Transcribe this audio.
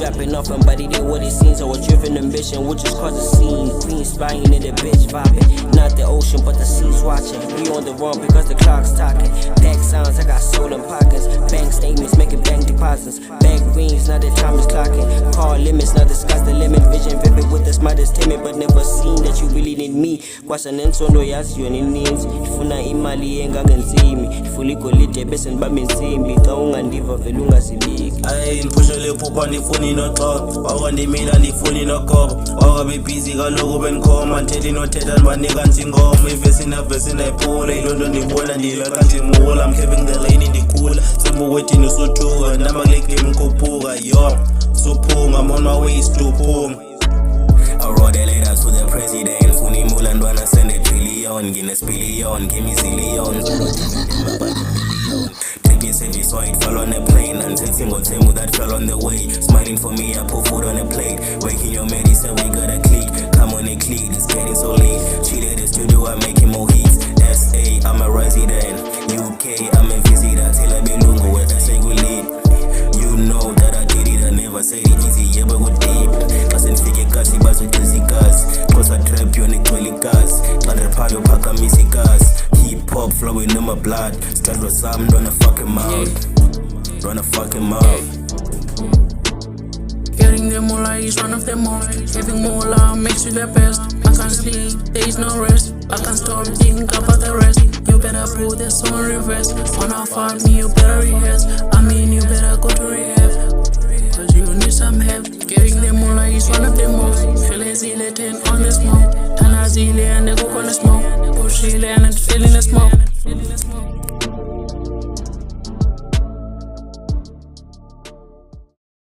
Flapping off and body did what it seems. Or a driven ambition, which just cause a scene. Queen spying in the bitch vibing. Not the ocean, but the seas watching. We on the run because the clock's talking. Pack sounds, I got soul in pockets. Bank statements, making bank deposits. Bag rings, now the time is clocking. Car limits, now discuss the limit. Vision vivid with the smartest timid, but never seen that you really need me. Kwasanensono yaziyo neninzi. Ifuna imali engangenzimi. Ifuna igolide bese nibambe insimbi. Xa ungandiva vele ungazibiki. Ayi niphushele phupha ndifuni noxoxa. Wakandimila ndifuni nogoba. Wakabe busy kaloku benikhoma. Nthethi nothetha ndibanika ntingoma. Ivesi navesi nayiphula. Ilonto ndibona ndilaka ndimula. I'm having the lane ndikhula. Sebukwethini usuthuka. Nama kule game khuphuka. Yo suphunga. I'm on my way to phunga. I wrote a letter to the president. Funi mula ndwana send a trillion. Guinness billion, give me zillion. Take me service so it fell on a plane. And single table that fell on the way. Smiling for me, I put food on a plate. Waking your medicine, we got a click. Come on a click, it's getting so late. Cheated the studio, I'm making more hits. SA, I'm a resident. UK, I'm a visitor. Till I belong where I say we lead. You know that I did it, I never said it easy, yeah, but go deep. Kasenifike kasi bazo dizzy gas. Cause I trap you on the toilet gas. Under palo paka missy gas. Hip hop flowing in my blood. Stand with some, run a fucking mouth. Run a fucking mouth. Getting the moolah is one of them all. Having moolah makes you the best. I can't sleep, there is no rest. I can't stop thinking about the rest. You better put the song reverse. On our farm, you better rehearse. I mean, you better go to rehab. Cause you need some help. Getting the moolah is one of them all. Feel easy, letting on the smoke. Tanazile and the cook on the smoke. Push it and feeling the smoke.